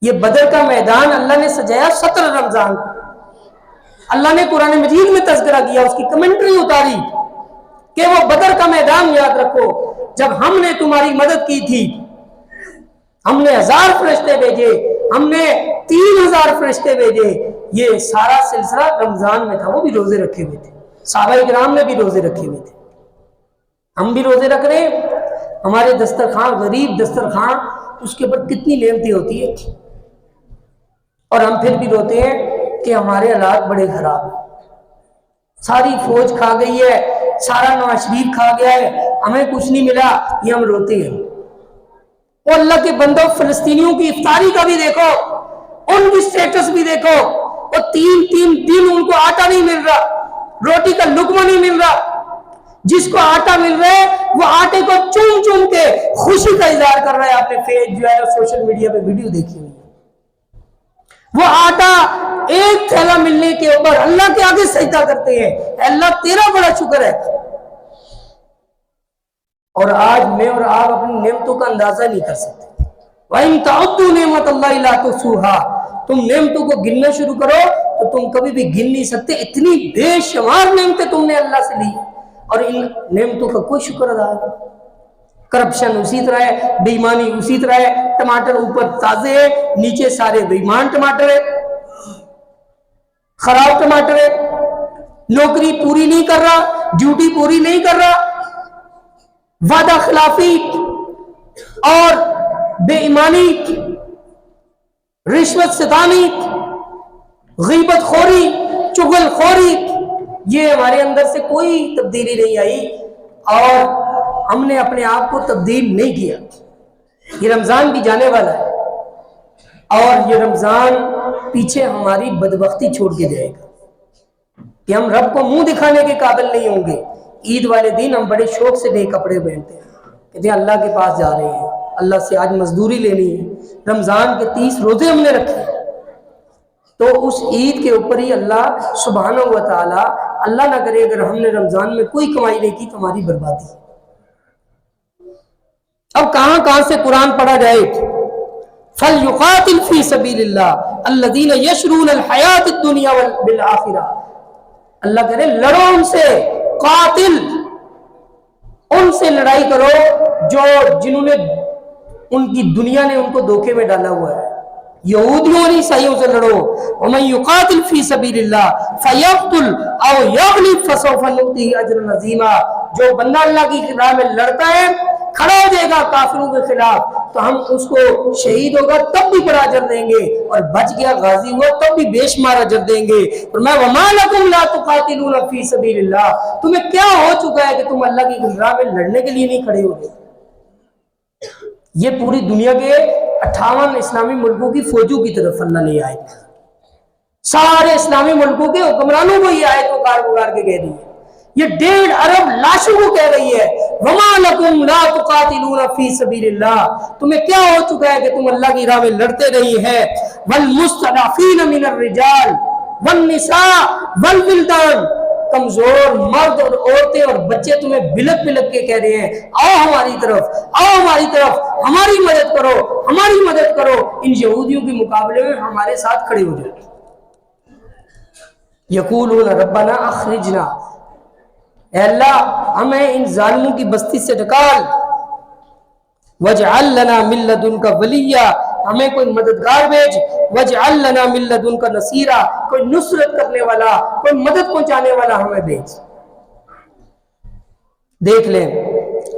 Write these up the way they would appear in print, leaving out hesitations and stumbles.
یہ بدر کا میدان اللہ نے سجایا 17 رمضان کو. اللہ نے قرآن مجید میں تذکرہ کیا، اس کی کمنٹری اتاری کہ وہ بدر کا میدان یاد رکھو جب ہم نے تمہاری مدد کی تھی، ہم نے 1000 فرشتے بھیجے، ہم نے 3000 فرشتے بھیجے. یہ سارا سلسلہ رمضان میں تھا. وہ بھی روزے رکھے ہوئے تھے، صحابہ کرام نے بھی روزے رکھے ہوئے تھے، ہم بھی روزے رکھ رہے ہیں. ہمارے دسترخوان، غریب دسترخوان، اس کے اوپر کتنی نعمتیں ہوتی ہے، اور ہم پھر بھی روتے ہیں کہ ہمارے حالات بڑے خراب ہیں. ساری فوج کھا گئی ہے، سارا نواز شریف کھا گیا ہے، ہمیں کچھ نہیں ملا، یہ ہم روتے ہیں. اور اللہ کے بندوں، فلسطینیوں کی افطاری کا بھی دیکھو، ان کی سٹیٹس بھی دیکھو، اور 3 دن ان کو آٹا نہیں مل رہا، روٹی کا لقمہ نہیں مل رہا. جس کو آٹا مل رہا ہے وہ آٹے کو چوم چوم کے خوشی کا اظہار کر رہا ہے. آپ نے فیس جو ہے سوشل میڈیا پہ ویڈیو دیکھی ہوئی ہے. وہ آٹا ایک تھیلا ملنے کے اوپر اللہ کے آگے سجدہ کرتے ہیں، اللہ تیرا بڑا شکر ہے. اور آج میں اور آپ اپنی نعمتوں کا اندازہ نہیں کر سکتے. وَإِن تَعُدُّوا نِعْمَتَ اللَّهِ لَا تُحْصُوهَا، تم نعمتوں کو گننا شروع کرو تو تم کبھی بھی گن نہیں سکتے. اتنی بے شمار نعمتیں تم نے اللہ سے لی، اور ان نعمتوں کا کوئی شکر ادا نہیں. کرپشن اسی طرح ہے، بے ایمانی اسی طرح ہے. ٹماٹر اوپر تازے ہے، نیچے سارے بے ایمان ٹماٹر ہے، خراب ٹماٹر ہے. نوکری پوری نہیں کر رہا، ڈیوٹی پوری نہیں کر رہا، وعدہ خلافی اور بے ایمانی، رشوت ستانی، غیبت خوری، چغل خوری، یہ ہمارے اندر سے کوئی تبدیلی نہیں آئی، اور ہم نے اپنے آپ کو تبدیل نہیں کیا. یہ رمضان بھی جانے والا ہے، اور یہ رمضان پیچھے ہماری بدبختی چھوڑ کے جائے گا کہ ہم رب کو منہ دکھانے کے قابل نہیں ہوں گے. عید والے دن ہم بڑے شوق سے نئے کپڑے پہنتے ہیں، کہتے ہیں اللہ کے پاس جا رہے ہیں، اللہ سے آج مزدوری لینی ہے. رمضان کے 30 روزے ہم نے رکھے، تو اس عید کے اوپر ہی اللہ سبحانہ و تعالی، اللہ نہ کرے اگر ہم نے رمضان میں کوئی کمائی نہیں کی تو ہماری بربادی. اب کہاں کہاں سے قرآن پڑھا جائے. فَلْيُقَاتِلْ فِي سَبِيلِ اللَّهِ الَّذِينَ يَشْرُونَ الْحَيَاةَ الدُّنْيَا بِالْآخِرَةِ. اللہ کہہ رہے لڑو ان سے، قاتل، ان سے لڑائی کرو جنہوں نے، ان کی دنیا نے ان کو دھوکے میں ڈالا ہوا ہے. یہودیوں اور عیسائیوں سے لڑو. وَمَن يُقَاتِلْ فِي سَبِيلِ اللَّهِ فَيَقْتُلْ أَوْ يَغْلِبْ فَسَوْفَ نُؤْتِيهِ أَجْرًا عَظِيمًا. جو بندہ اللہ کی راہ میں لڑتا ہے، کھڑا ہو جائے گا کافروں کے خلاف، تو ہم اس کو شہید ہوگا تب بھی بڑا اجر دیں گے، اور بچ گیا غازی ہوا تب بھی بے شمار اجر دیں گے. فرمایا وَمَا لَكُمْ لَا تُقَاتِلُونَ فِي سَبِيلِ اللَّهِ. تمہیں کیا ہو چکا ہے کہ تم اللہ کی راہ میں لڑنے کے لیے نہیں کھڑے ہو گئے. یہ پوری دنیا کے 58 اسلامی ملکوں کی فوجوں کی طرف اللہ نے آئے، سارے اسلامی ملکوں کے حکمرانوں کو یہ آیت پکار کے کہہ رہی ہے. یہ 1.5 ارب لاشوں کو کہہ رہی ہے وَمَا لَكُمْ لَا تُقَاتِلُونَ فِي سَبِيلِ اللَّهِ. تمہیں کیا ہو چکا ہے کہ تم اللہ کی راہ میں لڑتے رہی ہے. وَالْمُسْتَضْعَفِينَ مِنَ الرِّجَالِ وَالنِّسَاءِ وَالْوِلْدَانِ. کمزور مرد اور عورتیں اور بچے تمہیں بلک بلک کے کہہ رہے ہیں آؤ ہماری طرف، آؤ ہماری طرف، ہماری مدد کرو، ہماری مدد کرو. ان یہودیوں کے مقابلے میں ہمارے ساتھ کھڑے ہو جائے. یقولون ربنا اخرجنا، اے اللہ ہمیں ان ظالموں کی بستی سے نکال. وَاجْعَلْ لَنَا مِن لَّدُنْكَ وَلِيًّا، ہمیں کوئی مددگار بھیج. وَاجْعَلْ لَنَا مِن لَّدُنْكَ نَصِيرًا، کوئی نصرت کرنے والا، کوئی مدد پہنچانے والا ہمیں بھیج. دیکھ لیں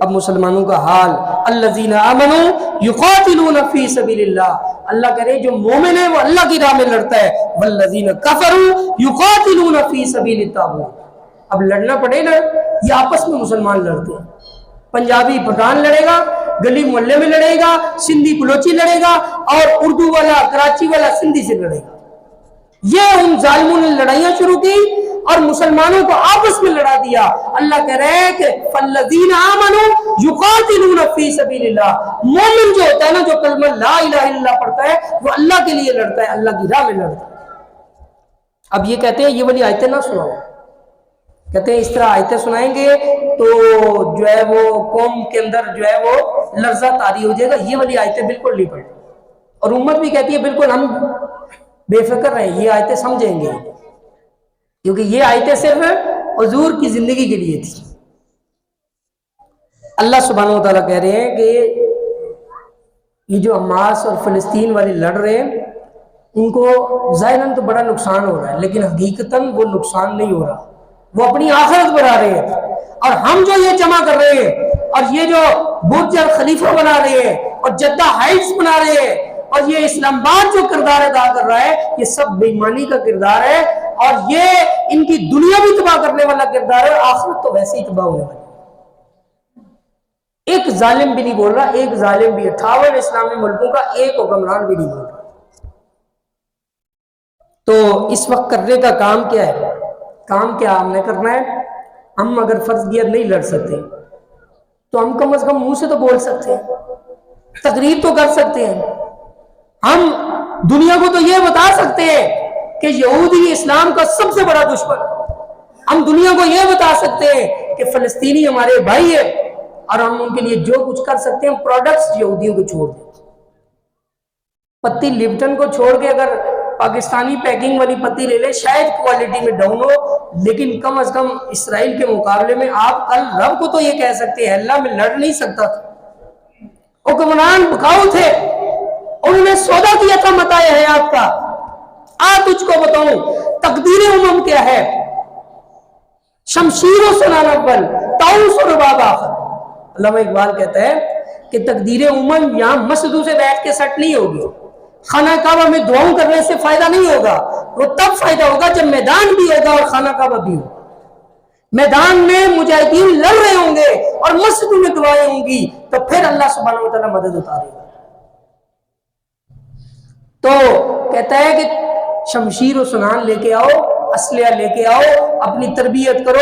اب مسلمانوں کا حال. الذین آمنوا یقاتلون فی سبیل اللہ. اللہ کہہ رہے جو مومن ہے وہ اللہ کی راہ میں لڑتا ہے. والذین کفروا یقاتلون فی سبیل الطاغوت. اب لڑنا پڑے نا، یہ آپس میں مسلمان لڑتے ہیں. پنجابی پٹھان لڑے گا، گلی محلے میں لڑے گا، سندھی بلوچی لڑے گا، اور اردو والا کراچی والا سندھی سے لڑے گا. یہ ان ظالموں نے لڑائیاں شروع کی اور مسلمانوں کو آپس میں لڑا دیا. اللہ کہہ رہے ہیں کہ فالذین آمنوا یقاتلون فی سبیل اللہ. مومن جو ہوتا ہے نا، جو کلمہ لا الہ الا اللہ پڑھتا ہے، وہ اللہ کے لیے لڑتا ہے، اللہ کی راہ میں لڑتا ہے. اب یہ کہتے ہیں یہ والی آیتیں نہ سناؤ، کہتے ہیں اس طرح آیتیں سنائیں گے تو جو ہے وہ قوم کے اندر جو ہے وہ لرزہ طاری ہو جائے گا. یہ والی آیتیں بالکل نہیں پڑھیں. اور امت بھی کہتی ہے بالکل ہم بے فکر رہیں، یہ آیتیں سمجھیں گے، کیونکہ یہ آیتیں صرف حضور کی زندگی کے لیے تھی۔ اللہ سبحانہ و تعالیٰ کہہ رہے ہیں کہ یہ جو حماس اور فلسطین والے لڑ رہے ہیں، ان کو ظاہراً تو بڑا نقصان ہو رہا ہے، لیکن حقیقتاً وہ نقصان نہیں ہو رہا، وہ اپنی آخرت بنا رہے ہیں۔ اور ہم جو یہ جمع کر رہے ہیں اور یہ جو برج خلیفہ بنا رہے ہیں اور جدہ ہائٹس بنا رہے ہیں اور یہ اسلام آباد جو کردار ادا کر رہا ہے، یہ سب بے ایمانی کا کردار ہے، اور یہ ان کی دنیا بھی تباہ کرنے والا کردار ہے، آخرت تو ویسے ہی تباہ ہونے والی۔ ایک ظالم بھی نہیں بول رہا، ایک ظالم بھی، 58 اسلامی ملکوں کا ایک حکمران بھی نہیں بول رہا۔ تو اس وقت کرنے کا کام کیا ہے؟ کام کیا ہم نے کرنا ہے؟ ہم اگر فرض کیا نہیں لڑ سکتے تو ہم کم از کم منہ سے تو بول سکتے ہیں، تقریر تو کر سکتے ہیں، ہم دنیا کو تو یہ بتا سکتے ہیں کہ یہودی اسلام کا سب سے بڑا دشمن، ہم دنیا کو یہ بتا سکتے ہیں کہ فلسطینی ہمارے بھائی ہے، اور ہم ان کے لیے جو کچھ کر سکتے ہیں، پروڈکٹس یہودیوں کو چھوڑ دیں، پتی لپٹن کو چھوڑ کے اگر پاکستانی پیکنگ والی پتی لے لے، شاید کوالٹی میں ڈاؤن ہو، لیکن کم از کم اسرائیل کے مقابلے میں آپ کل رب کو تو یہ کہہ سکتے ہیں اللہ میں لڑ نہیں سکتا تھا۔ حکمران بکاؤ تھے، انہوں نے سودا کیا تھا متاع حیات کا، تجھ کو بتاؤں تقدیر امم کیا ہے، شمشیر و سنان اول تاؤس و رباب آخر۔ علامہ اقبال کہتا ہے کہ تقدیر امم یہاں مسجدوں سے بیٹھ کے سٹ نہیں ہوگی، خانہ کعبہ میں دعاؤں کرنے سے فائدہ نہیں ہوگا، وہ تب فائدہ ہوگا جب میدان بھی ہوگا اور خانہ کعبہ بھی ہوگا، میدان میں مجاہدین لڑ رہے ہوں گے اور مسجدوں میں دعائیں ہوں گی، تو پھر اللہ سبحانہ و تعالیٰ مدد اتارے گا۔ تو کہتا ہے کہ شمشیر و سنان لے کے آؤ، اسلحہ لے کے آؤ، اپنی تربیت کرو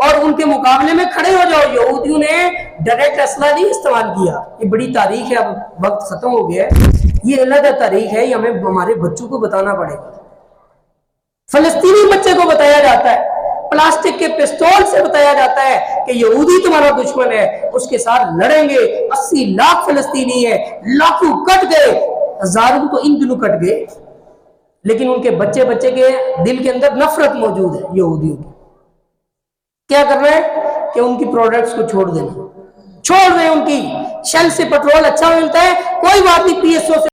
اور ان کے مقابلے میں کھڑے ہو جاؤ۔ یہودیوں نے ڈائریکٹ اسلحہ نہیں استعمال کیا، یہ بڑی تاریخ ہے، اب وقت ختم ہو گیا ہے، یہ الگ تاریخ ہے، یہ ہمیں ہمارے بچوں کو بتانا پڑے گا۔ فلسطینی بچے کو بتایا جاتا ہے، پلاسٹک کے پستول سے بتایا جاتا ہے کہ یہودی تمہارا دشمن ہے، اس کے ساتھ لڑیں گے، 80 لاکھ فلسطینی ہیں، لاکھوں کٹ گئے، ہزاروں تو ان دنوں کٹ گئے، لیکن ان کے بچے بچے کے دل کے اندر نفرت موجود ہے یہودیوں کی۔ کیا کرنا ہے کہ ان کی پروڈکٹس کو چھوڑ دینا، چھوڑ دیں، ان کی شیل سے پٹرول اچھا ملتا ہے، کوئی بات نہیں، پی ایس او سے